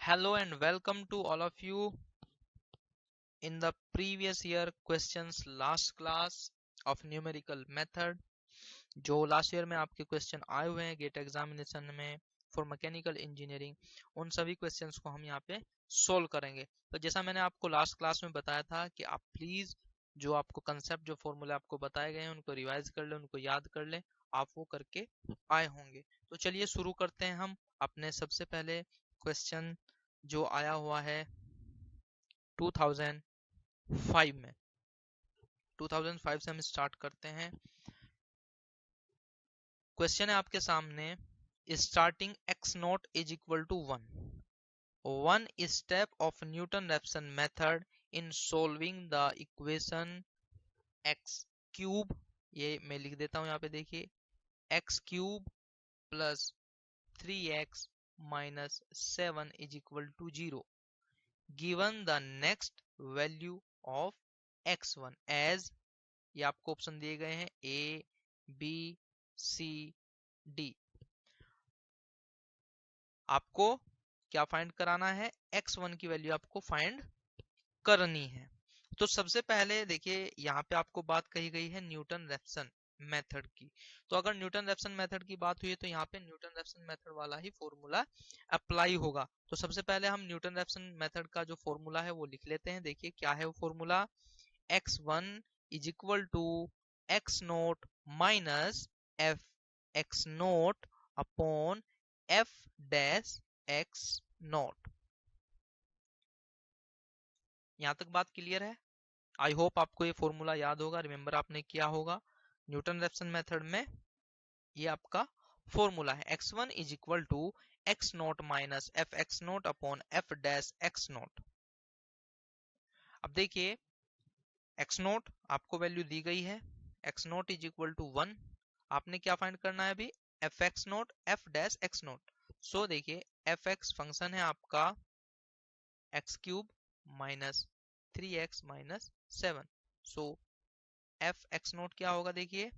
Hello and welcome to all of you in the previous year questions last class of numerical method। जो last year में आपके question आए हुए हैं gate examination में for mechanical engineering, उन सभी क्वेश्चंस को हम यहाँ पे सोल्व करेंगे। तो जैसा मैंने आपको लास्ट क्लास में बताया था कि आप प्लीज जो आपको कंसेप्ट जो फॉर्मूले आपको बताए गए हैं उनको रिवाइज कर ले, उनको याद कर ले, आप वो करके आए होंगे। तो चलिए शुरू करते हैं हम अपने सबसे पहले क्वेश्चन जो आया हुआ है 2005 में। 2005 से हम स्टार्ट करते हैं। क्वेश्चन है आपके सामने, starting x nought is equal to 1 step of Newton Raphson method in solving the equation x cube, ये मैं लिख देता हूं यहाँ पे, देखिए x cube plus 3x minus 7 is equal to 0 given the next value of x1 as, ये आपको ऑप्शन दिए गए हैं A B C D। आपको क्या फाइंड कराना है? x1 की वैल्यू आपको फाइंड करनी है। तो सबसे पहले देखिए यहाँ पे आपको बात कही गई है न्यूटन रेफसन मेथड की। तो अगर न्यूटन रेफसन मेथड की बात हुई है तो यहाँ पे न्यूटन रेफसन मेथड वाला ही फॉर्मूला अप्लाई होगा। तो सबसे पहले हम न्यूटन रेफसन मेथड का जो फॉर्मूला है वो लिख लेते हैं। देखिए क्या है वो formula, x1 is equal to x naught minus f x note upon f dash x naught. यहां तक बात क्लियर है? आई होप आपको ये फॉर्मूला याद होगा, रिमेंबर आपने किया होगा न्यूटन रेफसन मेथड में। ये आपका फॉर्मूला है x1 is equal to x note minus f x note upon f dash x nought. अब देखिए एक्स नोट आपको वैल्यू दी गई है, x nought is equal to 1। आपने क्या फाइंड करना है अभी? F x nought f dash x nought. So देखिए एफ एक्स फंक्शन है आपका x cube minus 3x minus 7। So f x nought क्या होगा? देखिए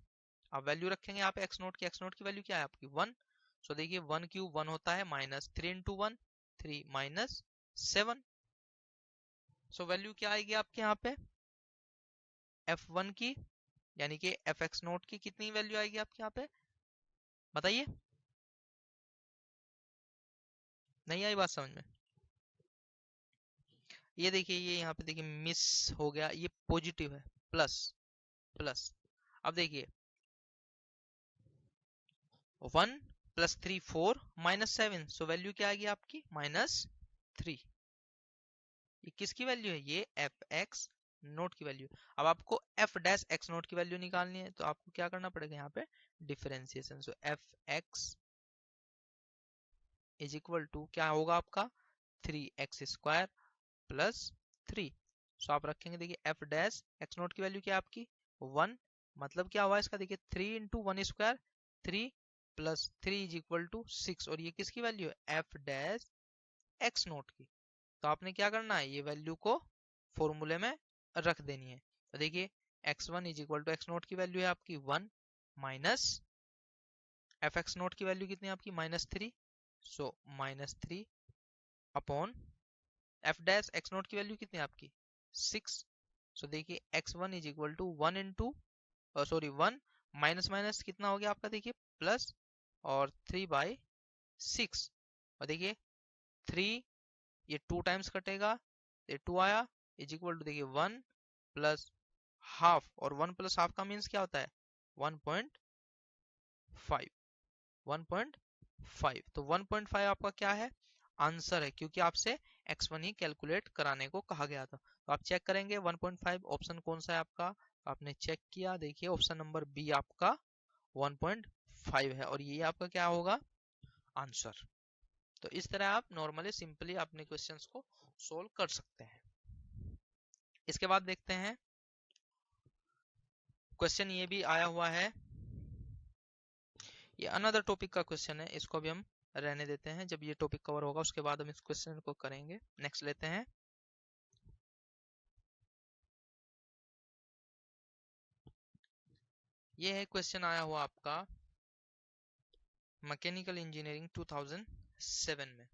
आप वैल्यू रखेंगे यहाँ पे एक्स नोट की। एक्स नोट की वैल्यू क्या है आपकी? 1। सो देखिए 1 क्यूब 1 होता है minus 3 into 1 3 minus 7। So value क्या आएगी आपके यहाँ पे f1 की, यानी कि एफ एक्स नोट की कितनी वैल्यू आएगी आपके यहाँ पे? बताइए, नहीं आई बात समझ में? ये देखिए ये यहाँ पे देखिए मिस हो गया, ये पॉजिटिव है, प्लस प्लस। अब देखिए 1 प्लस 3 4 माइनस 7। सो वैल्यू क्या आएगी आपकी? माइनस 3। ये किसकी वैल्यू है? ये एफ एक्स नोट की वैल्यू। अब आपको एफ डैश एक्स नोट की वैल्यू निकालनी है तो आपको क्या करना पड़ेगा यहाँ पे? Differentiation. So f x is equal to क्या होगा आपका? 3x square plus 3। सो आप रखेंगे, देखिए एफ डैश एक्स नोट की वैल्यू क्या है आपकी? 1। मतलब क्या हुआ इसका? देखिए 3 into 1 square 3 plus 3 is equal to 6। और ये किसकी वैल्यू है? एफ डैश एक्स नोट की। तो आपने क्या करना है? ये वैल्यू को फॉर्मूले में रख देनी है। तो देखिए x1 is equal to x naught की वैल्यू है आपकी 1 माइनस एफ एक्स नोट की वैल्यू कितनी है आपकी? Minus 3। So minus 3 upon f dash x naught की वैल्यू कितनी है आपकी? 6। सो देखिए x1 is equal to 1 into sorry 1 minus minus कितना हो गया आपका? देखिए प्लस और 3/6। और देखिए 3 ये 2 टाइम्स कटेगा, ये 2 आया इज इक्वल टू देखिए 1 प्लस हाफ, और 1 प्लस हाफ का मीन्स क्या होता है? 1.5। 1.5 तो 1.5 आपका क्या है? आंसर है, क्योंकि आपसे x1 ही कैलकुलेट कराने को कहा गया था। तो आप चेक करेंगे 1.5 ऑप्शन कौन सा है आपका। आपने चेक किया, देखिए ऑप्शन नंबर बी आपका 1.5 है और ये आपका क्या होगा? आंसर। तो इस तरह आप नॉर्मली सिंपली अपने क्वेश्चंस को सोल्व कर सकते हैं। इसके बाद देखते हैं क्वेश्चन ये भी आया हुआ है, ये अनदर टॉपिक का क्वेश्चन है, इसको भी हम रहने देते हैं, जब ये टॉपिक कवर होगा उसके बाद हम इस क्वेश्चन को करेंगे। नेक्स्ट लेते हैं। ये है क्वेश्चन आया हुआ आपका मैकेनिकल इंजीनियरिंग 2007 में।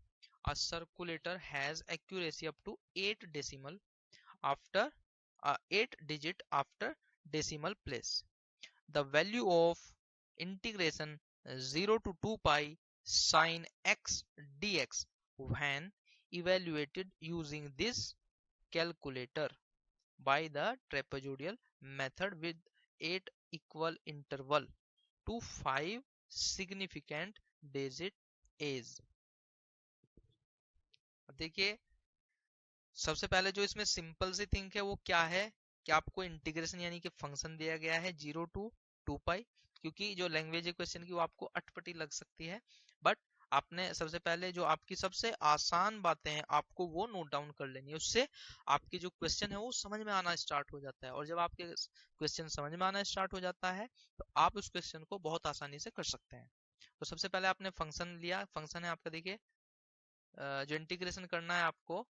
A circulator has accuracy up to 8 decimal after 8 digit after decimal place. The value of integration 0 to 2 pi sin x dx when evaluated using this calculator by the trapezoidal method with 8 equal interval to 5 significant digit is। देखिए सबसे पहले जो इसमें simple सी think है वो क्या है कि आपको इंटीग्रेशन यानी कि फंक्शन दिया गया है 0 टू 2 पाई, क्योंकि जो लैंग्वेज है क्वेश्चन की वो आपको अटपटी लग सकती है, बट आपने सबसे पहले जो आपकी सबसे आसान बातें हैं आपको वो नोट डाउन कर लेनी है। उससे आपकी जो क्वेश्चन है वो समझ में आना स्टार्ट हो जाता है, और जब आपके क्वेश्चन समझ में आना स्टार्ट हो जाता है तो आप उस क्वेश्चन को बहुत आसानी से कर सकते हैं। तो सबसे पहले आपने फंक्शन लिया, फंक्शन है आपका, देखिए जो इंटीग्रेशन करना है आपको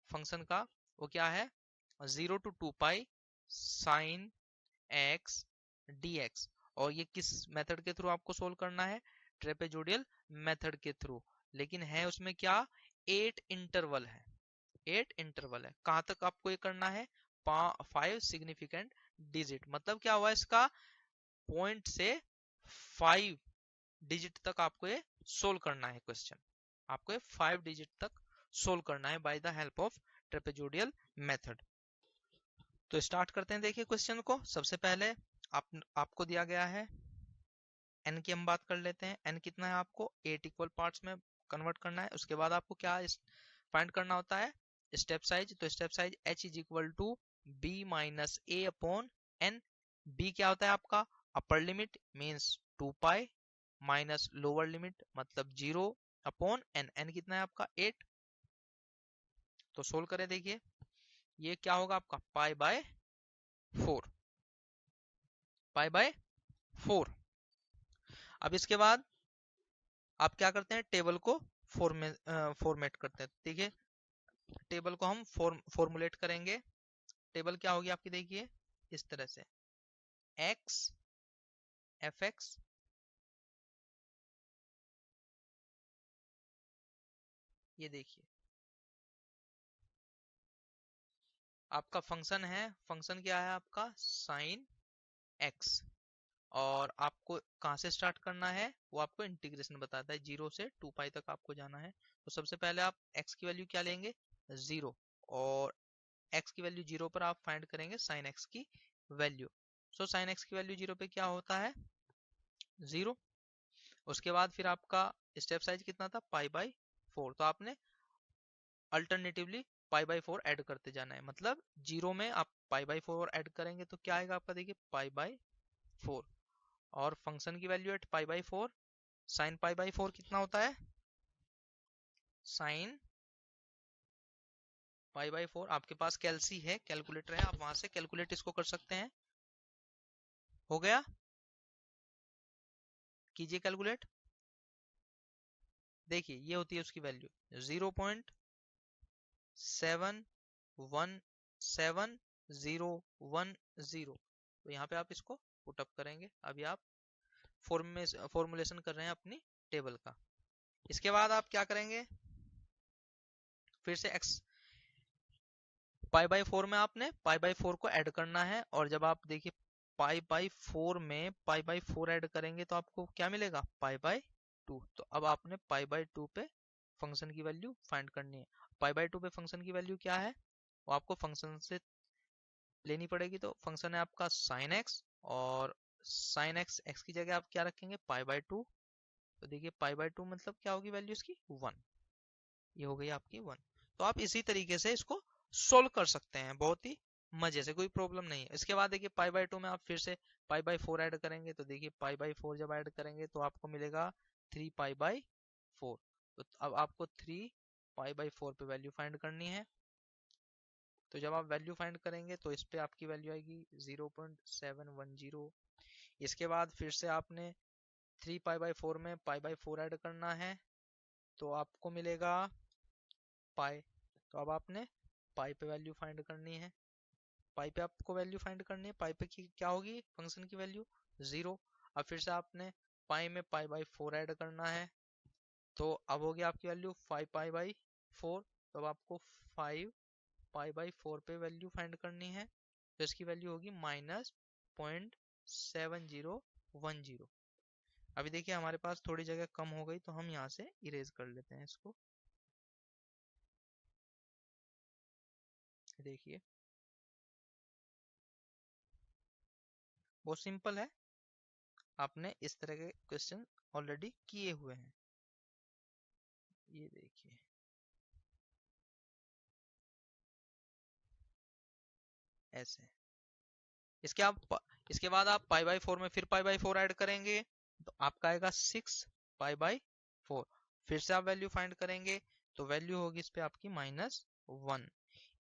फंक्शन का वो क्या है 0 to 2 pi sine x dx, और ये किस मेथड के थ्रू आपको सोल्व करना है, ट्रेपेजोडियल मेथड के थ्रू। लेकिन है उसमें क्या 8 इंटरवल है, 8 इंटरवल है। कहां तक आपको ये करना है 5 सिग्निफिकेंट डिजिट, मतलब क्या हुआ इसका पॉइंट से 5 डिजिट तक आपको ये सोल्व करना है क्वेश्चन, आपको ये 5 डिजिट तक सोल्व करना है by the help of trapezoidal method. तो स्टार्ट करते हैं, देखिए क्वेश्चन को। सबसे पहले आपको दिया गया है n की हम बात कर लेते हैं। n कितना है आपको 8 इक्वल पार्ट्स में कन्वर्ट करना है। उसके बाद आपको क्या फाइंड करना होता है स्टेप साइज। तो step size h is equal to b minus a upon n। b क्या होता है आपका upper limit means 2 pi minus lower limit मतलब 0 अपॉन n। n कितना है आपका 8। तो सोल्व करें, देखिए ये क्या होगा आपका पाई बाय 4, पाई बाय 4। अब इसके बाद आप क्या करते हैं टेबल को फॉर्मेट करते हैं। देखिए टेबल को हम फॉर्मुलेट करेंगे। टेबल क्या होगी आपकी, देखिए इस तरह से x fx ये देखिए आपका फंक्शन है, फंक्शन क्या है आपका साइन x, और आपको कहां से स्टार्ट करना है वो आपको इंटीग्रेशन बताता है 0 से 2 पाई तक आपको जाना है। तो सबसे पहले आप x की वैल्यू क्या लेंगे 0, और x की वैल्यू 0 पर आप फाइंड करेंगे साइन x की वैल्यू। सो साइन x की वैल्यू 0 पे क्या होता है 0। उसके बाद फिर आपका स्टेप साइज कितना था पाई बाई 4, तो आपने अल्टरनेटिवली पाई बाई 4 ऐड करते जाना है, मतलब 0 में आप पाई बाई 4 ऐड करेंगे तो क्या आएगा आपका, देखिए पाई बाई 4, और फंक्शन की value at pi by 4 sine pi by 4 कितना होता है साइन पाई बाई 4। आपके पास कैलसी है, कैलकुलेटर है, आप वहां से कैलकुलेट इसको कर सकते हैं। हो गया, कीजिए कैलकुलेट। देखिए ये होती है उसकी वैल्यू 0.717010। तो यहाँ पे आप इसको पुटअप करेंगे। अभी आप फॉर्मुलेशन कर रहे हैं अपनी टेबल का। इसके बाद आप क्या करेंगे फिर से x पाई बाई 4 में आपने पाई बाई 4 को ऐड करना है, और जब आप देखिए पाई बाई 4 में पाई बाई 4 ऐड करेंगे तो आपको क्या मिलेगा पाई बाई 2। तो अब आपने पाई बाई 2 पे फंक्शन की वैल्यू फाइंड करनी है। पाई बाई 2 पे फंक्शन की वैल्यू क्या है वो आपको फंक्शन से लेनी पड़ेगी। तो फंक्शन है आपका साइन एक्स, और साइन एक्स एक्स की जगह आप क्या रखेंगे पाई बाई 2। तो देखिए पाई बाई 2 मतलब क्या होगी वैल्यू इसकी 1, ये हो गई आपकी 1। तो आप इसी तरीके से इसको सोल्व कर सकते हैं बहुत ही मजे से, कोई प्रॉब्लम नहीं है। इसके बाद देखिए पाई बाई 2 में आप फिर से पाई बाई 4 ऐड करेंगे। तो देखिए पाई बाई 4 जब ऐड करेंगे तो आपको मिलेगा 3 पाई बाई 4। तो अब आपको 3 पाई बाई 4 पे वैल्यू फाइंड करनी है। तो जब आप वैल्यू फाइंड करेंगे तो इस पे आपकी वैल्यू आएगी 0.710। इसके बाद फिर से आपने 3 पाई बाई 4 में पाई बाई 4 ऐड करना है, तो आपको मिलेगा पाई। तो अब आपने पाई पे वैल्यू फाइंड करनी है। पाई पे आपको वैल्यू फाइंड करनी है, पाई पे की क्या होगी फंक्शन की वैल्यू 0। अब फिर से आपने पाई में पाई बाई 4 ऐड करना है, तो अब हो गया आपकी वैल्यू 5π/4। तो अब आपको 5π/4 पे वैल्यू फाइंड करनी है, तो इसकी वैल्यू होगी -0.7010। अभी देखिए हमारे पास थोड़ी जगह कम हो गई, तो हम यहाँ से इरेज कर लेते हैं इसको। देखिए बहुत सिंपल है, आपने इस तरह के क्वेश्चन ऑलरेडी किए हुए हैं। ये देखिए ऐसे। इसके बाद आप π/4 में फिर π/4 ऐड करेंगे, तो आपका आएगा 6π/4। फिर से आप वैल्यू फाइंड करेंगे, तो वैल्यू होगी इस पे आपकी -1।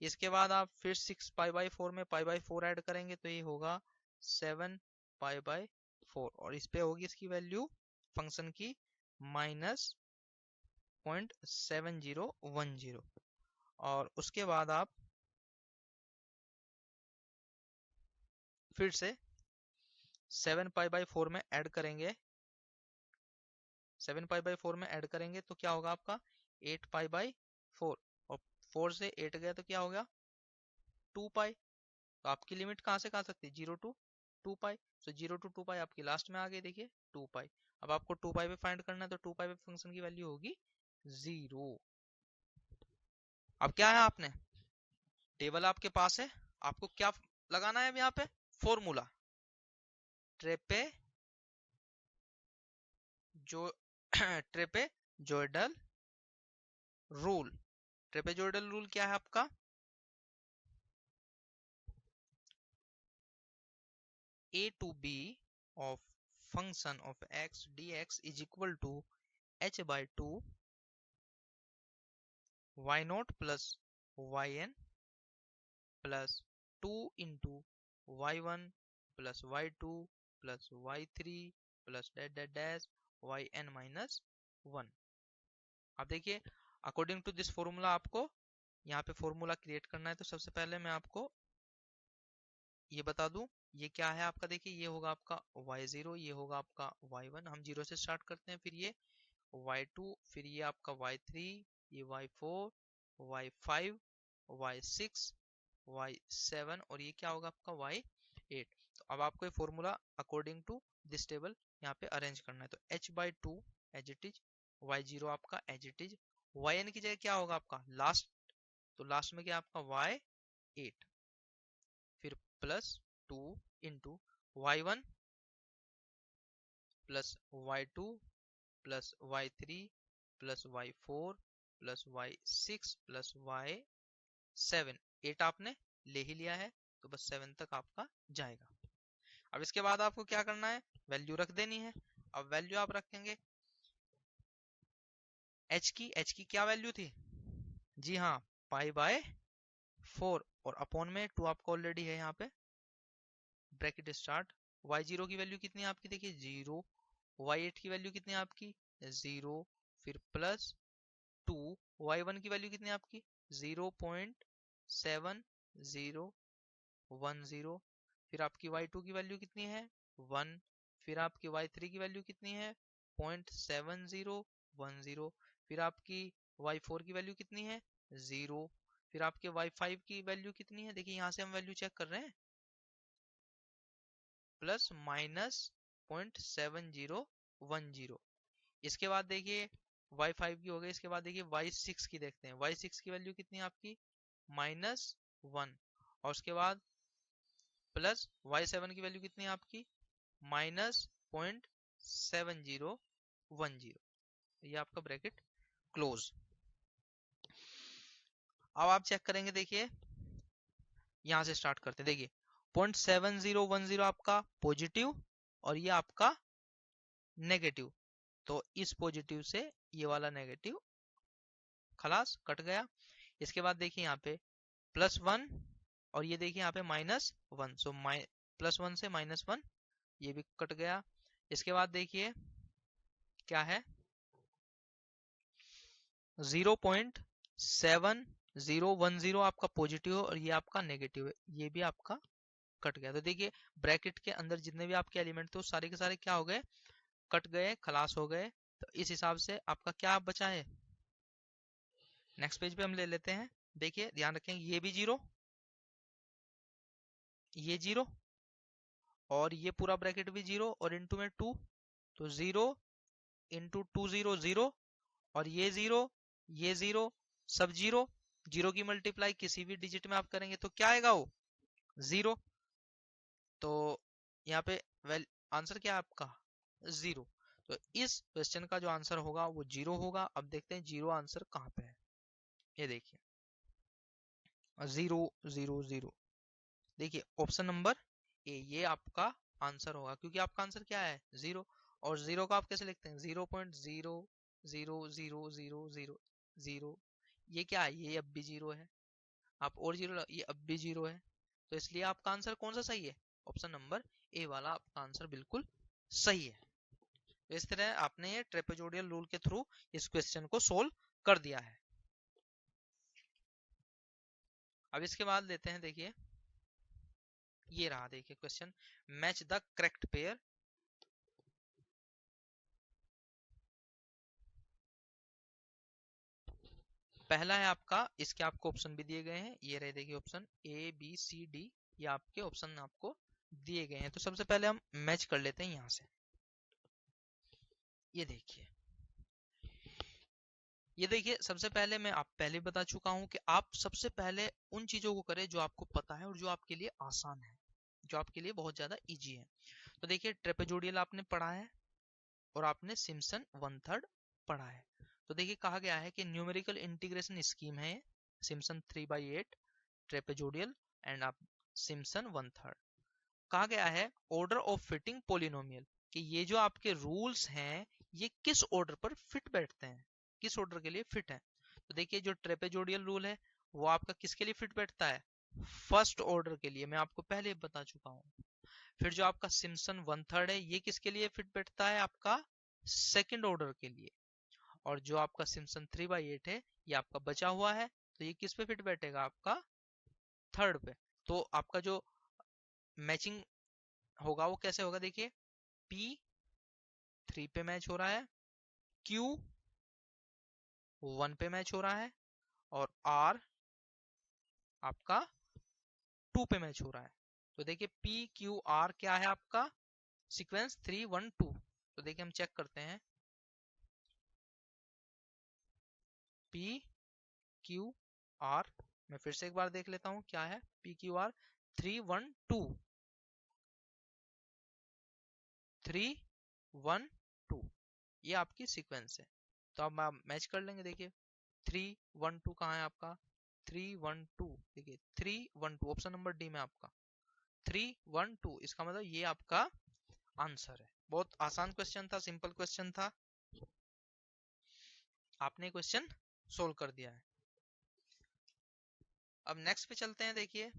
इसके बाद आप फिर 6π/4 में π/4 ऐड करेंगे, तो ये होगा 7π/4, और इस पे होगी इसकी वैल्यू फंक्शन की -0.7010। और उसके बाद आप फिर से 7π/4 में ऐड करेंगे, 7π/4 में ऐड करेंगे तो क्या होगा आपका 8π/4, और 4 से 8 गया तो क्या हो गया 2π। तो आपकी लिमिट कहाँ से कहाँ सकती है 0 to 2π। तो 0 to 2π आपकी लास्ट में आ गई, देखिए 2π। अब आपको 2π पे फाइंड करना है, तो 2π पे फंक्शन की वैल्यू होगी 0। अब क्या है, आपने टेबल आपके पास है, आपको क्या लगाना है यहाँ पे फॉर्मूला, ट्रेपे जो ट्रेपेजोइडल रूल। ट्रेपेजोइडल रूल क्या है आपका, a to b of function of x dx is equal to h/2 y0 plus yn plus 2 into y1 plus y2 plus y3 plus dash dash yn minus 1। अब देखिए according to this formula आपको यहाँ पे formula create करना है। तो सबसे पहले मैं आपको ये बता दूं, ये क्या है आपका, देखिए ये होगा आपका y0, ये होगा आपका y1, हम 0 से स्टार्ट करते हैं, फिर ये y2, फिर ये आपका y3, ये y4, y5, y6, y7, और ये क्या होगा आपका y8। तो अब आपको ये formula according to this table यहाँ पे अरेंज करना है। तो h/2 as it is, y0 आपका एज इट इज, yn की जगह क्या होगा आपका लास्ट, तो लास्ट में क्या आपका y8, फिर plus 2 into y1 plus y2 plus y3 plus y4 plus y6 plus y7। 8 आपने ले ही लिया है, तो बस 7 तक आपका जाएगा। अब इसके बाद आपको क्या करना है, वैल्यू रख देनी है। अब वैल्यू आप रखेंगे h की क्या वैल्यू थी, जी हाँ π/4, और अपॉन में 2 आपका ऑलरेडी है यहाँ पे, ब्रैकेट स्टार्ट। y0 की वैल्यू कितनी है आपकी, देखिए 0, y8 की वैल्यू कितनी है आपकी 0, फिर प्लस 2, y1 की वैल्यू कितनी है आपकी 0.7010, फिर आपकी y2 की वैल्यू कितनी है 1, फिर आपकी y3 की वैल्यू कितनी है 0.7010, फिर आपकी y4 की वैल्यू कितनी है 0, फिर आपके y5 की वैल्यू कितनी है, देखिए यहाँ से हम वैल्यू चेक कर रहे हैं, प्लस -0.7010। इसके बाद देखिए y5 की हो गई, इसके बाद देखिए y6 की देखते हैं, y6 की वैल्यू कितनी है आपकी -1, और उसके बाद प्लस y7 की वैल्यू कितनी है आपकी -0.7010। ये आपका ब्रैकेट क्लोज। अब आप चेक करेंगे, देखिए यहां से स्टार्ट करते हैं, देखिए 0.7010 आपका पॉजिटिव और ये आपका नेगेटिव, तो इस पॉजिटिव से ये वाला नेगेटिव खलास कट गया। इसके बाद देखिए यहाँ पे +1 और ये देखिए यहाँ पे -1, सो +1 से -1 ये भी कट गया। इसके बाद देखिए क्या है 0.7010 आपका पॉजिटिव है और ये आपका नेगेटिव है, ये भी आपका कट गया। तो देखिए ब्रैकेट के अंदर जितने भी आपके एलिमेंट थे वो सारे के सारे क्या हो गए, कट गए, खलास हो गए। तो इस हिसाब से आपका क्या बचा है। नेक्स्ट पेज पे हम ले लेते हैं। देखिए ध्यान रखें, ये भी 0, ये 0 और ये पूरा ब्रैकेट भी 0 और इनटू में 2, तो 0 इंटू 2 0 0 और ये 0, ये 0, सब 0। 0 की मल्टीप्लाई किसी भी डिजिट में आप करेंगे तो क्या आएगा, वो 0। तो यहाँ पे वेल आंसर क्या है आपका 0। तो इस क्वेश्चन का जो आंसर होगा वो 0 होगा। अब देखते हैं 0 आंसर कहाँ पे है। ये देखिए 0 0 0, देखिए ऑप्शन नंबर ए, ये आपका आंसर होगा क्योंकि आपका आंसर क्या है 0। और 0 का आप कैसे लिखते हैं 0.0000000। ये क्या है, ये अब भी 0 है। आप और 0, ये अब भी 0 है। तो इसलिए आपका आंसर कौन सा सही है, ऑप्शन नंबर ए वाला आपका आंसर बिल्कुल सही है। तो इस तरह आपने ये ट्रेपेजोडियल रूल के थ्रू इस क्वेश्चन को सोल्व कर दिया है। अब इसके बाद लेते हैं, देखिए ये रहा, देखिए question, match the correct pair. पहला है आपका, इसके आपको ऑप्शन भी दिए गए हैं, ये रहे देखिए option A B C D, ये आपके ऑप्शन आपको दिए गए हैं। तो सबसे पहले हम मैच कर लेते हैं यहां से। ये देखिए, ये देखिए सबसे पहले मैं आप पहले बता चुका हूं कि आप सबसे पहले उन चीजों को करें जो आपको पता है और जो आपके लिए आसान है, जो आपके लिए बहुत ज्यादा इजी है। तो देखिए ट्रेपेजोडियल आपने पढ़ा है और आपने सिम्पसन 1/3 पढ़ा है। तो देखिए कहा गया है कि न्यूमेरिकल इंटीग्रेशन स्कीम है सिम्पसन 3/8 ट्रेपेजोडियल एंड आप सिम्पसन 1/3। कहा गया है ऑर्डर ऑफ फिटिंग पोलिनोमियल, कि ये जो आपके रूल्स हैं ये किस ऑर्डर पर फिट बैठते हैं, किस ऑर्डर के लिए फिट है। तो देखिए जो ट्रेपेजोडियल रूल है वो आपका किसके लिए फिट बैठता है, फर्स्ट ऑर्डर के लिए, मैं आपको पहले बता चुका हूँ। फिर जो आपका सिम्पसन 1/3 है ये किसके लिए फिट बैठता है, आपका सेकंड ऑर्डर के लिए। और जो आपका सिम्पसन 3/8 है ये आपका बचा हुआ है, तो ये किस पे फिट बैठेगा, आपका थर्ड पे। तो आपका जो मैचिंग होगा वो कैसे होगा, देखिए P 3 पे मैच हो रहा है, Q 1 पे मैच हो रहा है और R आपका 2 पे मैच हो रहा है। तो देखिए P Q R क्या है आपका सीक्वेंस 3 1 2। तो देखिए हम चेक करते हैं, P Q R, मैं फिर से एक बार देख लेता हूं क्या है, P Q R 3 1 2 3 1 2, ये आपकी सीक्वेंस है। तो अब आप मैच कर लेंगे, देखिए 3 1 2 कहाँ है आपका 3 1 2, देखिए 3 1 2 ऑप्शन नंबर डी में आपका 3 1 2, इसका मतलब ये आपका आंसर है। बहुत आसान क्वेश्चन था, सिंपल क्वेश्चन था, आपने क्वेश्चन सोल्व कर दिया है। अब नेक्स्ट पे चलते हैं, देखिए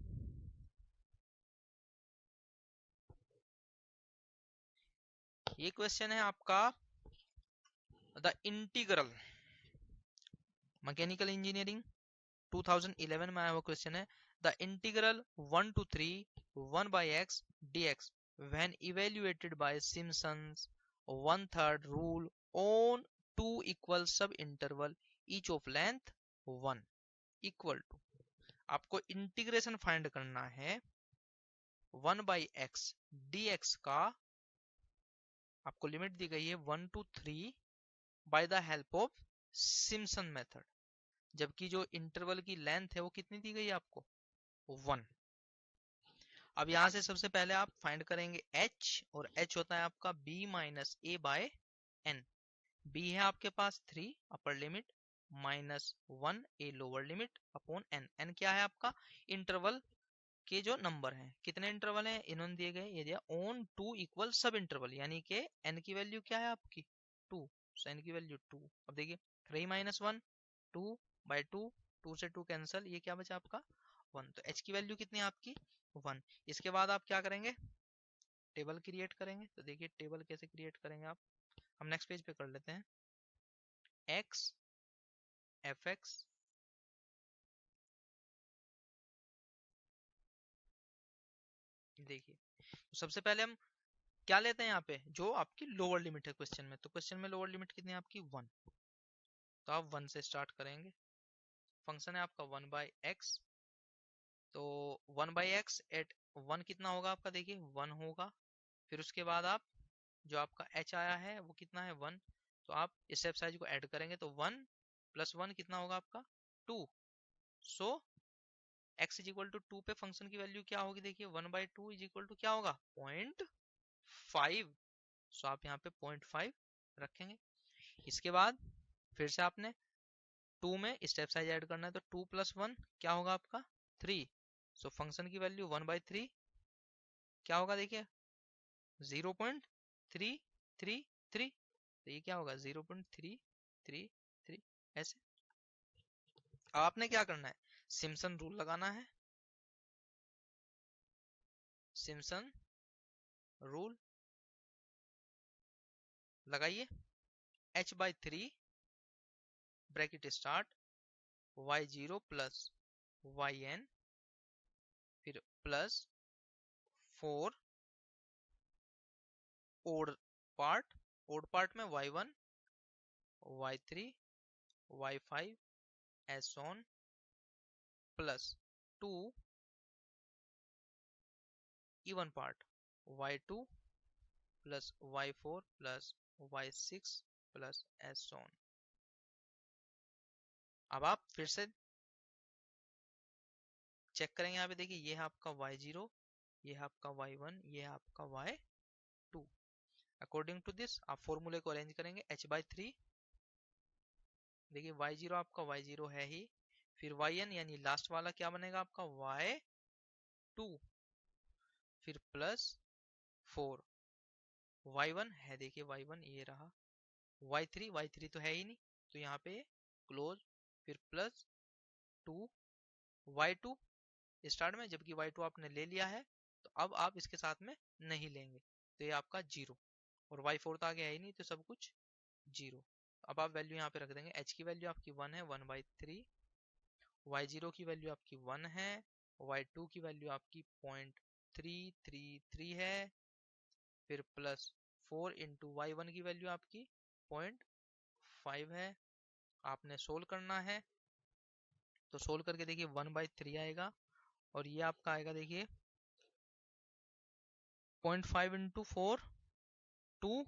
ये क्वेश्चन है आपका द इंटीग्रल, मैकेनिकल इंजीनियरिंग 2011 में आया हुआ क्वेश्चन है, the integral 1 to 3 1 by x dx when evaluated by Simpson's 1/3 rule on two equal sub interval each of length 1 equal to, आपको इंटीग्रेशन फाइंड करना है 1 by x dx का, आपको limit दी गई है 1 to 3 by the help of Simpson method, जबकि जो interval की लेंथ है वो कितनी दी गई है आपको 1। अब यहां से सबसे पहले आप फाइंड करेंगे h, और h होता है आपका b माइनस ए बाय एन। b है आपके पास 3 upper limit minus 1 a lower limit upon n। n क्या है आपका इंटरवल के जो नंबर हैं, कितने इंटरवल हैं इन्होंने दिए गए, ये दिया ऑन 2 इक्वल सब इंटरवल, यानी कि n की वैल्यू क्या है आपकी 2, सो n की वैल्यू 2। अब देखिए 3 माइनस 1 2 बाई 2, 2 से 2 कैंसिल, ये क्या बचा आपका 1। तो h की वैल्यू कितनी है आपकी 1। इसके बाद आप क्या करेंगे, टेबल क्रिएट करेंगे। तो देखिए टेबल कैसे क्रिएट करेंगे आप, हम नेक्स्ट पेज पे कर लेते हैं, x fx देखिए, तो सबसे पहले हम क्या लेते हैं यहाँ पे, जो आपकी लोअर लिमिट है क्वेश्चन में, तो क्वेश्चन में लोअर लिमिट कितनी है आपकी 1, तो आप 1 से स्टार्ट करेंगे। फंक्शन है आपका 1/x, तो 1/x एट 1 कितना होगा आपका, देखिए 1 होगा। फिर उसके बाद आप जो आपका h आया है वो कितना है 1, तो आप स्टेप साइज को ऐड करेंगे तो 1 + 1 कितना होगा आपका 2। सो x = 2 पे फंक्शन की वैल्यू क्या होगी, देखिए 1/2 = क्या होगा 0.5। सो आप यहाँ पे 0.5 रखेंगे। इसके बाद फिर से आपने 2 में स्टेप साइज ऐड करना है, तो 2 + 1 क्या होगा आपका 3। सो फंक्शन की वैल्यू 1/3 क्या होगा, देखिए 0.333, तो ये क्या होगा 0.333 ऐसे। अब आपने क्या करना है, सिम्पसन रूल लगाना है। सिम्पसन रूल लगाइए, h/3 bracket start y0 + yn फिर +4 ओड पार्ट में y1 y3 y5 S on +2 even part y2 + y4 + y6 S on. अब आप फिर से चेक करेंगे, यहाँ पे देखिए ये है आपका y0, ये है आपका y1, ये है आपका y2। अकॉर्डिंग टू दिस आप फॉर्मूले को अरेंज करेंगे, h/3 देखिए y0 आपका y0 है ही, फिर yn यानी लास्ट वाला क्या बनेगा आपका y2, फिर +4 y1 है, देखिए y1 ये रहा, y3 तो है ही नहीं तो यहाँ पे क्लोज, फिर +2 y2 स्टार्ट में, जबकि y2 आपने ले लिया है तो अब आप इसके साथ में नहीं लेंगे, तो ये आपका 0, और y4 तो आगे है ही नहीं तो सब कुछ 0। अब आप वैल्यू यहाँ पे रख देंगे, h की वैल्यू आपकी 1 है 1/3, y0 की वैल्यू आपकी 1 है, y2 की वैल्यू आपकी 0.333 है, फिर +4 × y1 की वैल्यू आपकी 0.5 है। आपने सोल्व करना है, तो सोल्व करके देखिए 1/3 आएगा, और ये आपका आएगा देखिए 0.5 × 4 2,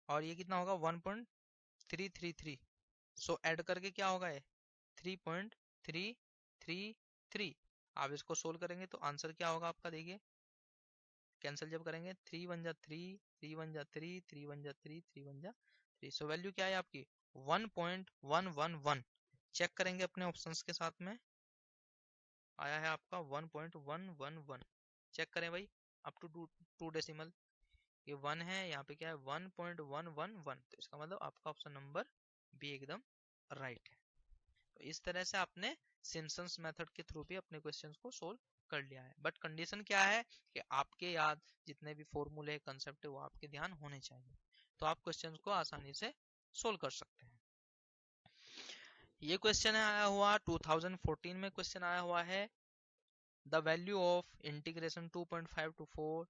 और ये कितना होगा 1.333। सो ऐड करके क्या होगा ये 3.333। आप इसको सोल्व करेंगे तो आंसर क्या होगा आपका, देखिए कैंसिल जब करेंगे 3 × 1 = 3, 3 × 1 = 3, 3 × 1 = 3, 3 × 1 = 3। सो वैल्यू क्या है आपकी 1.111। चेक करेंगे अपने ऑप्शंस के साथ में, आया है आपका 1.111। चेक करें भाई अप टू 2 डेसिमल, ये 1 है, यहाँ पे क्या है 1.111, तो इसका मतलब आपका ऑप्शन नंबर बी एकदम राइट है। तो इस तरह से आपने सिम्पसन्स मेथड के थ्रू भी अपने क्वेश्चंस को सोल्व कर लिया है, बट कंडीशन क्या है कि आपके याद जितने भी फॉर्मूले कंसेप्ट है वो आपके ध्यान होने चाहिए, तो आप क्वेश्चंस को आसानी से सोल्व कर सकते हैं। ये क्वेश्चन आया हुआ 2014 में, क्वेश्चन आया हुआ है the value of integration 2.5 to 4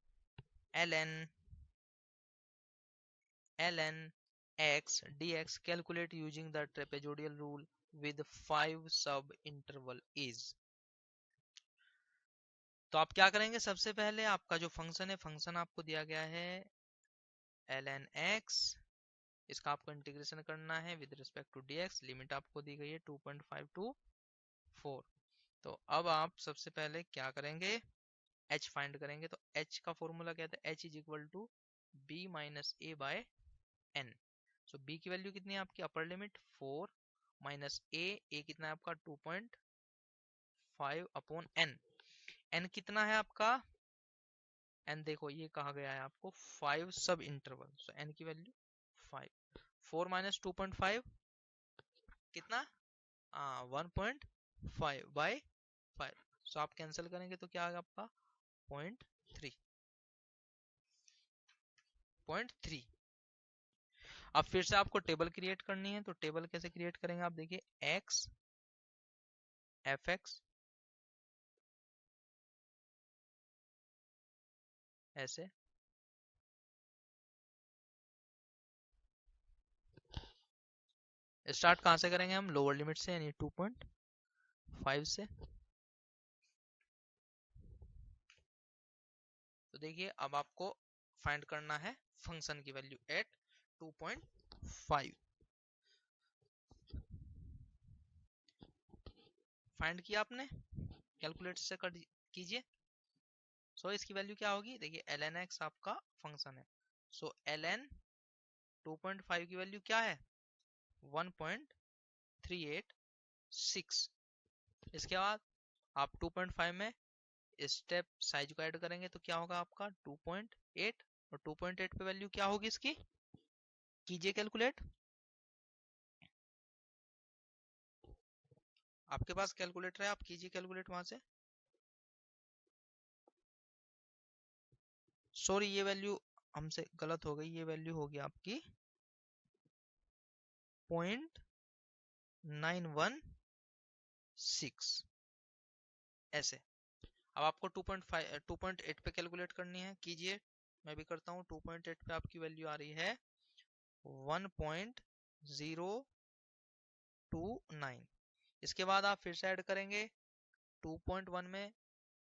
ln x dx calculate using the trapezoidal rule with 5 sub interval is। तो आप क्या करेंगे, सबसे पहले आपका जो फंक्शन है, फंक्शन आपको दिया गया है ln x, इसका आपको इंटीग्रेशन करना है with respect to dx, limit आपको दी गई है 2.5 to 4। तो अब आप सबसे पहले क्या करेंगे, h फाइंड करेंगे, तो h का फॉर्मूला क्या था, h = b - a/n। सो b की वैल्यू कितनी है आपकी, अपर लिमिट 4 माइनस a कितना है आपका 2.5/n। n कितना है आपका, n देखो ये कहा गया है आपको 5 सब इंटरवल, सो n की वैल्यू 5, 4 - 2.5 कितना 1.5/5। सो आप कैंसिल करेंगे तो क्या आएगा आपका 0.3। अब फिर से आपको टेबल क्रिएट करनी है, तो टेबल कैसे क्रिएट करेंगे आप देखिए, x fx ऐसे स्टार्ट कहाँ से करेंगे हम? लोअर लिमिट से, यानी 2.5 से। तो देखिए अब आपको फाइंड करना है फंक्शन की वैल्यू एट 2.5। फाइंड किया आपने, कैलकुलेटर से कर कीजिए। सो इसकी वैल्यू क्या होगी? देखिए ln x आपका फंक्शन है। सो ln 2.5 की वैल्यू क्या है? 1.386। इसके बाद आप 2.5 में स्टेप साइज को ऐड करेंगे तो क्या होगा आपका 2.8, और 2.8 पे वैल्यू क्या होगी इसकी? कीजिए कैलकुलेट। आपके पास कैलकुलेटर है, आप कीजिए कैलकुलेट वहां से। सॉरी, ये वैल्यू हमसे गलत हो गई, ये वैल्यू होगी आपकी 0.916 ऐसे। अब आपको 2.8 पे कैलकुलेट करनी है, कीजिए। मैं भी करता हूँ। 2.8 पे आपकी वैल्यू आ रही है 1.029। इसके बाद आप फिर से ऐड करेंगे 2.1 में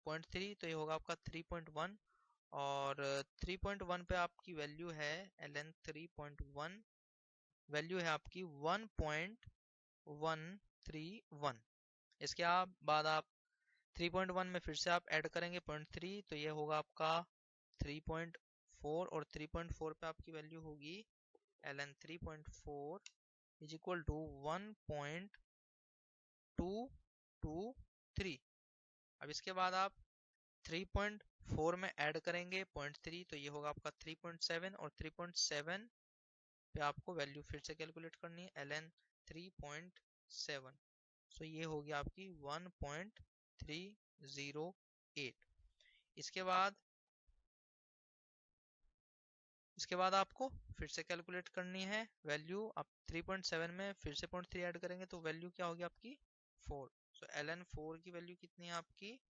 0.3, तो ये होगा आपका 3.1, और 3.1 पे आपकी वैल्यू है ln 3.1, वैल्यू है आपकी 1.131। इसके बाद आप 3.1 में फिर से आप ऐड करेंगे 0.3, तो ये होगा आपका 3.4, और 3.4 पे आपकी वैल्यू होगी ln 3.4 इज इक्वल टू 1.223। अब इसके बाद आप 3.4 में ऐड करेंगे 0.3, तो ये होगा आपका 3.7, और 3.7 पे आपको वैल्यू फिर से कैलकुलेट करनी है ln 3.7। सो ये होगी आपकी 1.308। इसके बाद आपको फिर से कैलकुलेट करनी है वैल्यू। आप 3.7 में फिर से 0.3 ऐड करेंगे तो वैल्यू क्या होगी आपकी 4। सो ln 4 की वैल्यू कितनी है आपकी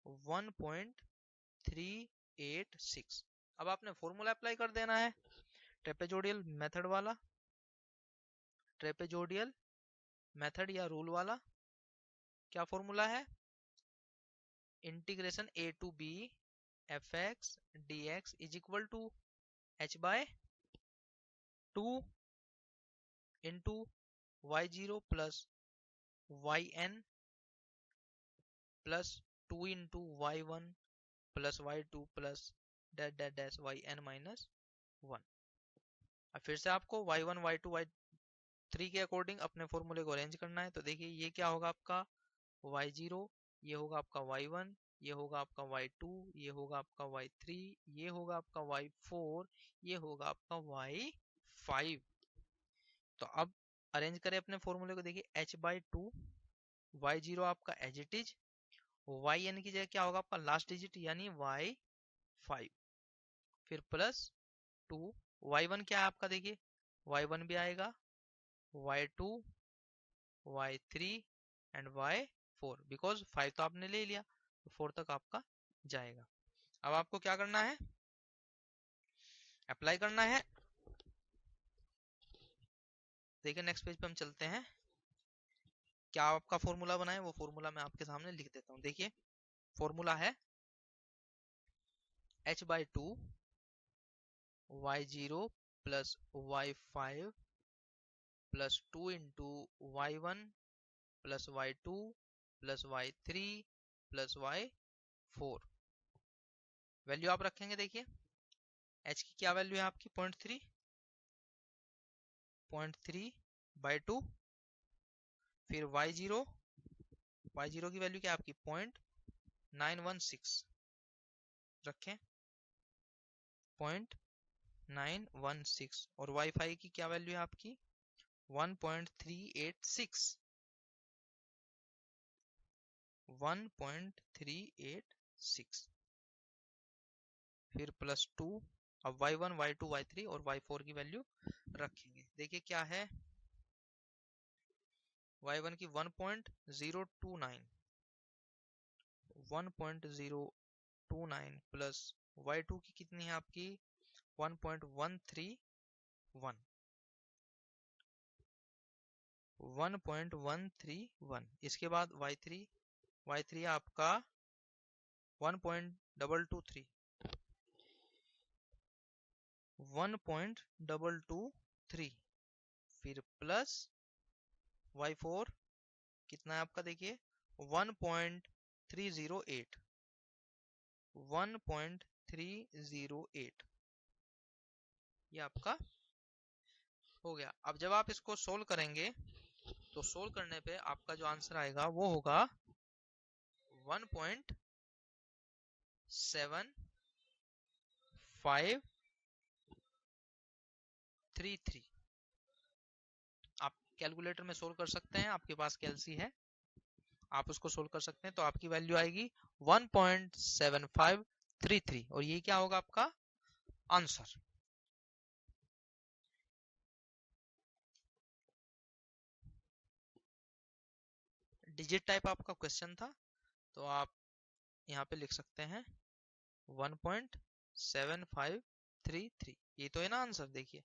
1.386। अब आपने फॉर्मूला अप्लाई कर देना है ट्रेपेजोडियल मेथड वाला, ट्रेपेजोडियल मेथड या रूल वाला। क्या फॉर्मूला है? Integration a to b fx dx is equal to h by 2 into y0 plus yn plus 2 into y1 plus y2 plus dash dash dash yn minus 1। अब फिर से आपको y1 y2 y3 के according अपने फॉर्मूले को arrange करना है। तो देखिए ये क्या होगा आपका y0, ये होगा आपका y1, ये होगा आपका y2, ये होगा आपका y3, ये होगा आपका y4, ये होगा आपका y5। तो अब अरेंज करें अपने फॉर्मूले को। देखिए h बाई 2, y0 आपका एज इट इज, yn की जगह क्या होगा आपका लास्ट डिजिट यानी y5, फिर प्लस 2, y1 क्या है आपका? देखिए y1 भी आएगा, y2, y3 and y4, because 5 तो आपने ले लिया तो 4 तक आपका जाएगा। अब आपको क्या करना है? अप्लाई करना है। देखिए नेक्स्ट पेज पे हम चलते हैं। क्या आपका फॉर्मूला बनाए वो फॉर्मूला मैं आपके सामने लिख देता हूँ। देखिए फॉर्मूला है h by 2 y0 plus y5 plus 2 into y1 plus y2 plus y3 plus y4। Value आप रखेंगे। देखिए h की क्या वैल्यू है आपकी 0.3, 0.3 बाई 2, फिर y0 की वैल्यू क्या है आपकी 0.916 रखें, 0.916, और y5 की क्या वैल्यू है आपकी 1.386, 1.386, फिर प्लस 2। अब y1 y2 y3 और y4 की वैल्यू रखेंगे। देखिए क्या है, y1 की 1.029, 1.029 प्लस y2 की कितनी है आपकी 1.131, 1.131। इसके बाद y3 आपका 1.223 1.223, फिर प्लस y4 कितना है आपका, देखिए 1.308 1.308, ये आपका हो गया। अब जब आप इसको सोल्व करेंगे तो सोल्व करने पे आपका जो आंसर आएगा वो होगा 1.7533। आप कैलकुलेटर में सोल्व कर सकते हैं, आपके पास कैलसी है, आप उसको सोल्व कर सकते हैं, तो आपकी वैल्यू आएगी 1.7533 और ये क्या होगा आपका आंसर। डिजिट टाइप आपका क्वेश्चन था, तो आप यहाँ पे लिख सकते हैं 1.7533, ये तो है ना आंसर, देखिए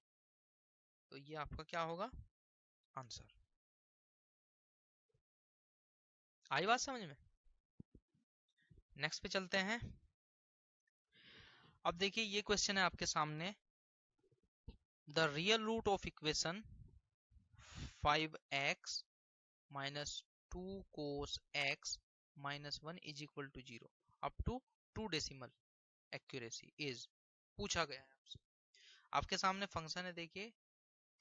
तो ये आपका क्या होगा आंसर। आई बात समझ में? नेक्स्ट पे चलते हैं। अब देखिए ये क्वेश्चन है आपके सामने, the real root of equation 5x minus 2 cos x minus 1 is equal to 0 up to 2 decimal accuracy is, पूछा गया है आपसे। आपके सामने फंक्शन है, देखिए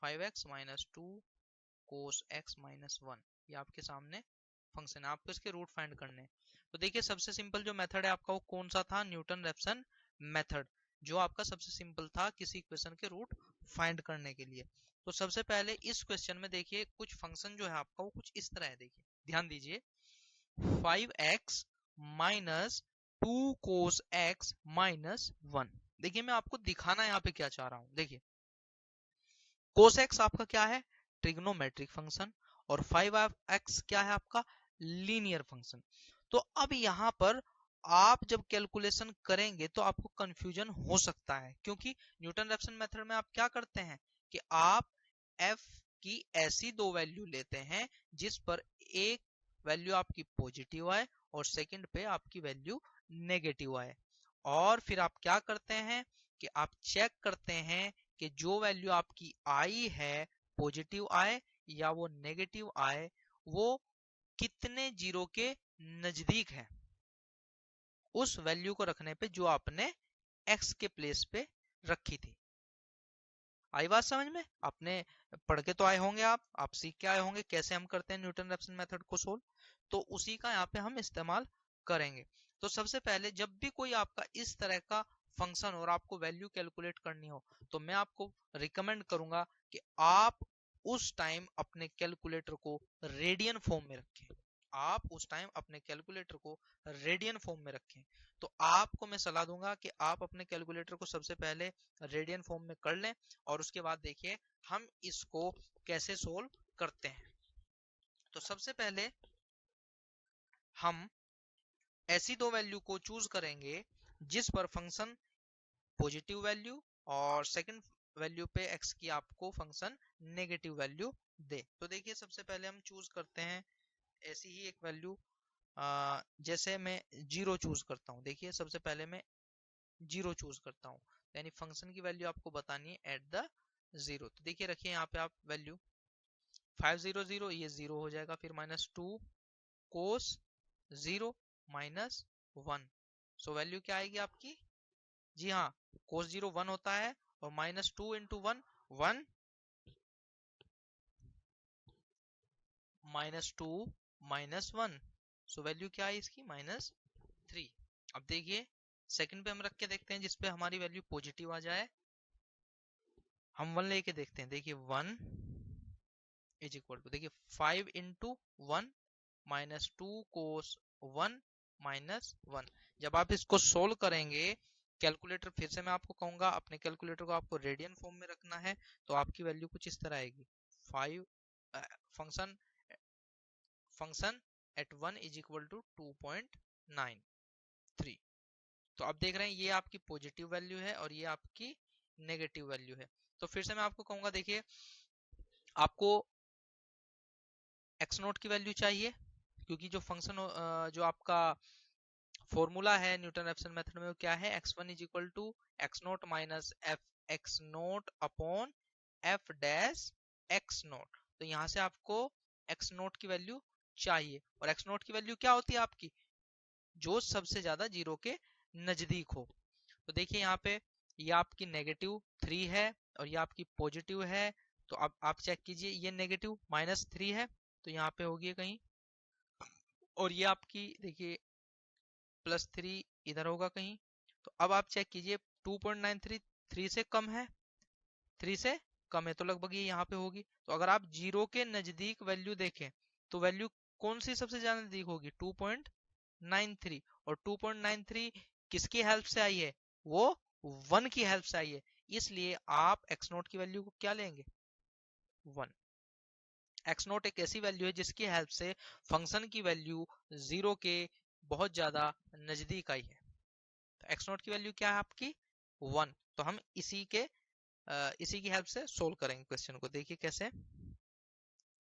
5x minus 2 cos x minus 1, ये आपके सामने फंक्शन है, आपको इसके रूट फाइंड करने हैं। तो देखिए सबसे सिंपल जो मेथड है आपका वो कौन सा था, न्यूटन रेफसन मेथड, जो आपका सबसे सिंपल था किसी इक्वेशन के रूट फाइंड करने के लिए। तो सबसे पहले इस क्वेश्चन में देखिए कुछ फंक्शन जो है आपका वो कुछ इस तरह है, देखिए ध्यान दीजिए 5x minus 2 cos x minus 1। देखिए मैं आपको दिखाना यहाँ पे क्या चाह रहा हूँ, देखिए cos x आपका क्या है, ट्रिग्नोमेट्रिक फंक्शन, और 5x क्या है आपका लीनियर फंक्शन। तो अब यहाँ पर आप जब कैलकुलेशन करेंगे तो आपको कंफ्यूजन हो सकता है, क्योंकि न्यूटन रेफसन मेथड में आप क्या करते हैं कि आप f की ऐसी दो वैल्यू लेते हैं जिस पर एक वैल्यू आपकी पॉजिटिव आए और सेकंड पे आपकी वैल्यू नेगेटिव आए, और फिर आप क्या करते हैं कि आप चेक करते हैं कि जो वैल्यू आपकी आई है पॉजिटिव आए या वो नेगेटिव आए, वो कितने जीरो के नजदीक है उस वैल्यू को रखने पे जो आपने x के प्लेस पे रखी थी। आई बात समझ में? आपने पढ़ के तो आए होंगे, आप सीख के आए होंगे कैसे हम करते हैं न्यूटन रेफसन मेथड को सोल्व, तो उसी का यहाँ पे हम इस्तेमाल करेंगे। तो सबसे पहले जब भी कोई आपका इस तरह का फंक्शन और आपको वैल्यू कैलकुलेट करनी हो, तो मैं आपको रिकमेंड करूंगा कि आप उस टाइम अपने कैलकुलेटर को रेडियन फॉर्म में रखें, आप उस टाइम अपने कैलकुलेटर को रेडियन फॉर्म में रखें। तो आपको मैं सलाह दूंगा कि आप अपने कैलकुलेटर को सबसे पहले रेडियन फॉर्म में कर लें, और उसके बाद देखिए हम इसको कैसे सोल्व करते हैं। तो सबसे पहले हम ऐसी दो वैल्यू को चूज करेंगे जिस पर फंक्शन पॉजिटिव वैल्यू और सेकंड वैल्यू पे x की आपको फंक्शन नेगेटिव वैल्यू दे। तो देखिए सबसे पहले हम चूज करते हैं ऐसी ही एक वैल्यू, जैसे मैं 0 चूज करता हूँ। देखिए सबसे पहले मैं 0 चूज करता हूँ, यानी फंक्शन की वैल्यू आपको बतानी है एट द 0। तो देखिए रखिए यहाँ पे आप वैल्यू 500, ये 0 हो जाएगा, फिर माइनस 2 कोस 0 माइनस 1, सो वैल्यू क्या आएगी आपकी, जी हाँ कोस 0 1 होता है, और minus 2 into 1 1 minus 2 minus 1, so value क्या है इसकी -3। अब देखिए सेकंड पे हम रख के देखते हैं जिसपे हमारी वैल्यू पॉजिटिव आ जाए, हम 1 लेके देखते हैं। देखिए 1 इज इक्वल टू, देखिए 5 इंटू 1 माइनस 2 कोस 1 माइनस 1। जब आप इसको सोल्व करेंगे कैलकुलेटर, फिर से मैं आपको कहूंगा अपने कैलकुलेटर को आपको रेडियन फॉर्म में रखना है, तो आपकी वैल्यू कुछ इस तरह आएगी 5 function function at 1 is equal to 2.93। तो आप देख रहे हैं ये आपकी पॉजिटिव वैल्यू है और ये आपकी नेगेटिव वैल्यू है। तो फिर से मैं आपको कहूंगा, देखिए आपको एक्स नोट की वैल्यू चाहिए, क्योंकि जो फंक्शन जो आपका फॉर्मूला है न्यूटन रेफसन मेथड में वो क्या है, x1 is equal to x note minus f x note upon f dash x naught. तो यहाँ से आपको एक्स नोट की वैल्यू चाहिए, और एक्स नोट की वैल्यू क्या होती है आपकी, जो सबसे ज्यादा जीरो के नजदीक हो। तो देखिए यहाँ पे ये आपकी -3 है और ये आपकी पॉजिटिव है। तो अब आप चेक कीजिए, ये -3 है तो यहाँ पे होगी कहीं, और ये आपकी देखिए +3 इधर होगा कहीं। तो अब आप चेक कीजिए 2.93 3 से कम है, 3 से कम है तो लगभग ये यहाँ पे होगी। तो अगर आप जीरो के नजदीक वैल्यू देखें तो वैल्यू कौन सी सबसे ज्यादा नजदीक होगी, 2.93। और 2.93 किसकी हेल्प से आई है, वो 1 की हेल्प से आई है, इसलिए आप एक्स नोट की वैल्यू को क्या लेंगे, 1। एक्स नोट एक ऐसी वैल्यू है जिसकी हेल्प से फंक्शन की वैल्यू जीरो के बहुत ज्यादा नजदीक आई है। तो एक्स नोट की वैल्यू क्या है आपकी, 1। तो हम इसी की हेल्प से सोल्व करेंगे क्वेश्चन को। देखिए कैसे,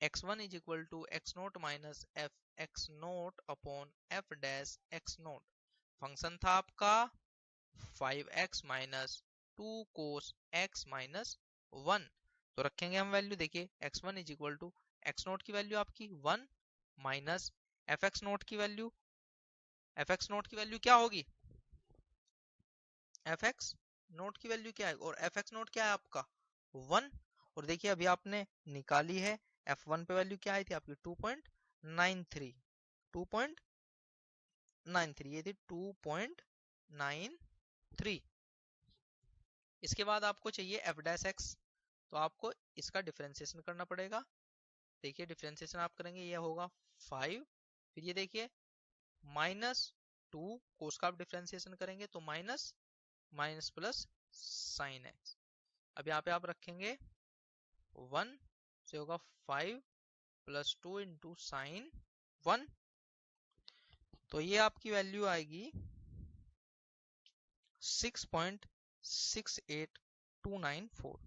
x1 is equal to x note minus f x note upon f dash x naught. Function था आपका 5x माइनस 2 कोस x माइनस 1। तो रखेंगे हम वैल्यू, देखिए x1 is equal to x naught की वैल्यू आपकी 1 माइनस एफ एक्स नोट की value, f x naught की वैल्यू क्या होगी, एफ एक्स नोट की वैल्यू क्या है, और एफ एक्स नोट क्या है आपका 1। और देखिए अभी आपने निकाली है, f1 पे वैल्यू क्या आई थी आपकी 2.93, 2.93 ये थी 2.93। इसके बाद आपको चाहिए एफ डैश एक्स, तो आपको इसका डिफरेंशिएशन करना पड़ेगा। देखिए डिफरेंशिएशन आप करेंगे ये होगा 5, फिर ये देखिए -2 कोस का आप डिफरेंशिएशन करेंगे तो minus minus plus sine x. अब यहाँ पे आप रखेंगे 1 से होगा 5 + 2 इंटू साइन 1। तो ये आपकी वैल्यू आएगी 6.68294।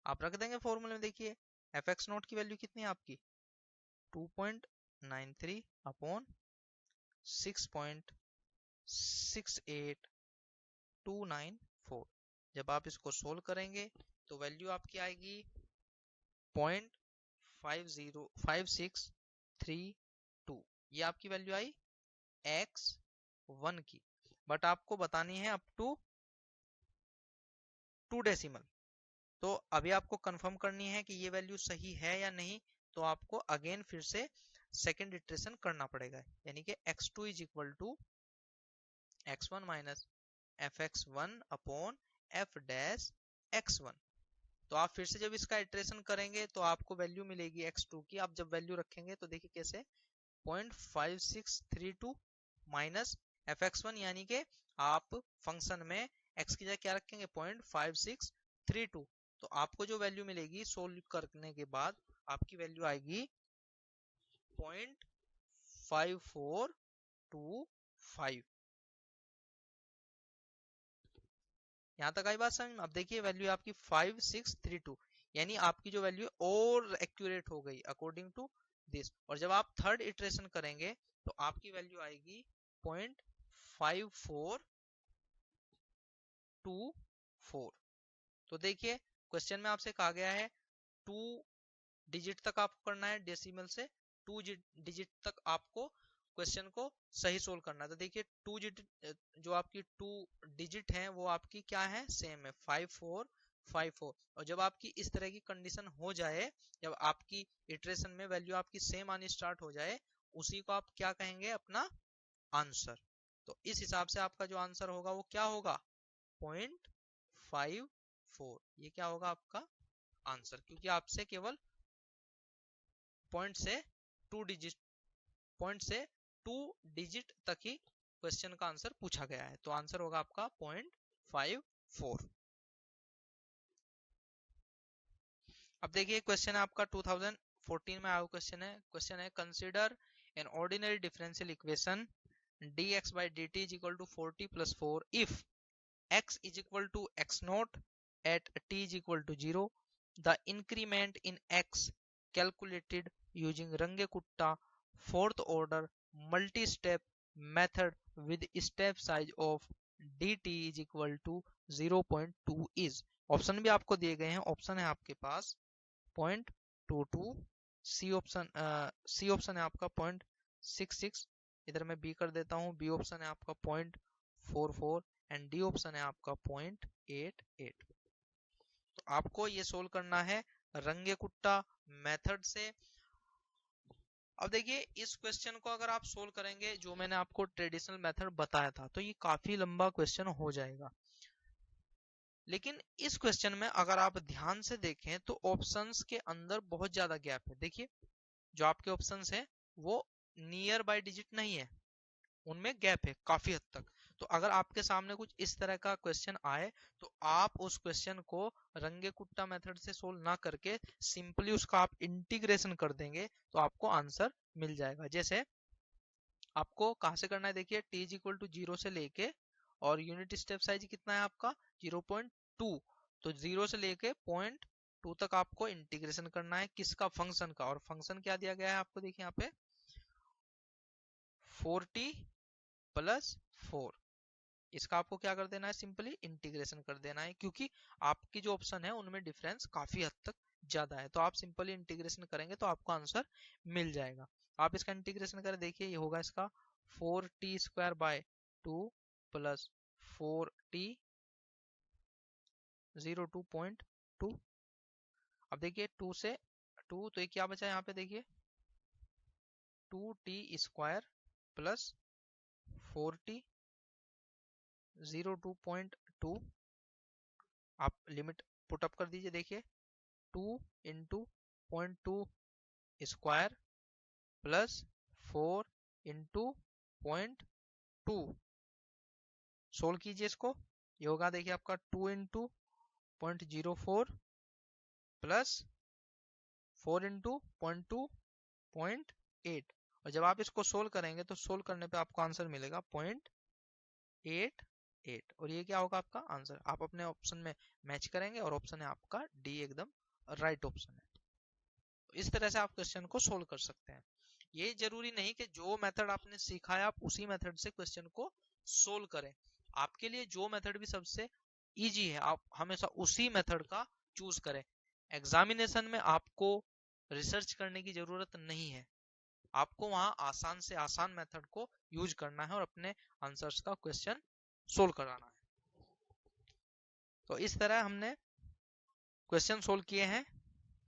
आप रख देंगे फॉर्मूले में। देखिए एफ एक्स नोट की वैल्यू कितनी है आपकी 2.93 अपॉन 6.68294। जब आप इसको सोल्व करेंगे तो वैल्यू आपकी आएगी 0.5632। ये आपकी वैल्यू आई x1 की, बट आपको बतानी है अप टू 2 डेसिमल। तो अभी आपको कंफर्म करनी है कि ये वैल्यू सही है या नहीं, तो आपको अगेन फिर से सेकेंड इटरेशन करना पड़ेगा, यानी कि x2 is equal to x1 minus f x one upon f dash x1। तो आप फिर से जब इसका इटरेशन करेंगे तो आपको वैल्यू मिलेगी x2 की। आप जब वैल्यू रखेंगे तो देखिए कैसे 0.5632 माइनस एफ एक्स वन, यानी कि आप फंक्शन में x की जगह क्या रखेंगे 0.5632। तो आपको जो वैल्यू मिलेगी सोल्व करने के बाद आपकी वैल्यू आएगी 0.5425। यहाँ तक आई बात समझ में। अब देखिए वैल्यू आपकी 5632, यानी आपकी जो वैल्यू और एक्यूरेट हो गई अकॉर्डिंग टू दिस। और जब आप थर्ड इटरेशन करेंगे तो आपकी वैल्यू आएगी 0.5424। तो देखिए क्वेश्चन में आपसे कहा गया है 2 डिजिट तक आपको करना है, डेसिमल से 2 डिजिट तक आपको क्वेश्चन को सही सोल्व करना है। तो देखिए 2 डिजिट जो आपकी 2 डिजिट हैं वो आपकी क्या है, सेम है 5454। और जब आपकी इस तरह की कंडीशन हो जाए, जब आपकी इटरेशन में वैल्यू आपकी सेम आनी स्टार्ट हो जाए, उसी को आप क्या कहेंगे, अपना आंसर। तो इस हिसाब से आपका जो आंसर होगा वो क्या होगा 0.54। ये क्या होगा आपका आंसर, क्योंकि आपसे केवल पॉइंट से टू डिजिट तक ही क्वेश्चन का आंसर पूछा गया है। तो आंसर होगा आपका 0.54। अब देखिए क्वेश्चन है आपका 2014 में आया क्वेश्चन है consider an ordinary differential equation dx by dt is equal to 40 plus 4 if x is equal to x naught at t is equal to 0, the increment in x calculated using Rangekutta fourth order multi-step method with step size of dt is equal to 0.2 is। Option भी आपको दिए गए हैं, option है आपके पास 0.22, C option है आपका 0.66, इधर मैं बी कर देता हूँ, बी ऑप्शन है आपका 0.44 एंड डी ऑप्शन है आपका 0.88। तो आपको ये सोल्व करना है रंगेकुट्टा मेथड से। अब देखिए इस क्वेश्चन को अगर आप सोल्व करेंगे जो मैंने आपको ट्रेडिशनल मेथड बताया था तो ये काफी लंबा क्वेश्चन हो जाएगा, लेकिन इस क्वेश्चन में अगर आप ध्यान से देखें तो ऑप्शंस के अंदर बहुत ज्यादा गैप है। देखिए जो आपके ऑप्शंस हैं वो नियर बाय डिजिट नहीं है, उनमें गैप है काफी हद तक। तो अगर आपके सामने कुछ इस तरह का क्वेश्चन आए तो आप उस क्वेश्चन को रंगेकुट्टा मेथड से सोल्व ना करके सिंपली उसका आप इंटीग्रेशन कर देंगे तो आपको आंसर मिल जाएगा। जैसे आपको कहां से करना है, देखिए t इज इक्वल टू 0 से लेके, और यूनिट स्टेप साइज कितना है आपका 0.2, तो 0 से लेके 0.2 तक आपको इंटीग्रेशन करना है किसका, फंक्शन का। और फंक्शन क्या दिया गया है आपको, देखिए यहाँ पे 4t प्लस 4, इसका आपको क्या कर देना है, सिंपली इंटीग्रेशन कर देना है, क्योंकि आपकी जो ऑप्शन है उनमें डिफरेंस काफी हद तक ज्यादा है। तो आप सिंपली इंटीग्रेशन करेंगे तो आपको आंसर मिल जाएगा। आप इसका इंटीग्रेशन करें, देखिए ये होगा इसका 4t square by 2 plus 4t 02.2। अब देखिए 2 से 2 तो ये क्या बचा यहाँ पे, देखिए 2t स्क्वायर प्लस 4t 02.2, आप लिमिट पुट अप कर दीजिए, देखिए 2 into 0.2 square plus 4 into 0.2, solve कीजिए इसको, ये होगा देखिए आपका 2 इंटू 0.04 प्लस 4 इंटू 0.2 0.8, और जब आप इसको सोल्व करेंगे तो सोल्व करने पे आपको आंसर मिलेगा 0.88, और ये क्या होगा आपका आंसर। आप अपने ऑप्शन में मैच करेंगे और ऑप्शन है आपका डी एकदम राइट ऑप्शन है। तो इस तरह से आप क्वेश्चन को सोल्व कर सकते हैं। ये जरूरी नहीं कि जो मेथड आपने सीखा है आप उसी मेथड से क्वेश्चन को सोल्व करें, आपके लिए जो मेथड भी सबसे इजी है आप हमेशा उसी मेथड का चूज करें। एग्जामिनेशन में आपको रिसर्च करने की जरूरत नहीं है, आपको वहां आसान से आसान मेथड को यूज करना है और अपने आंसर्स का क्वेश्चन सोल्व कराना है। तो इस तरह हमने क्वेश्चन सोल्व किए हैं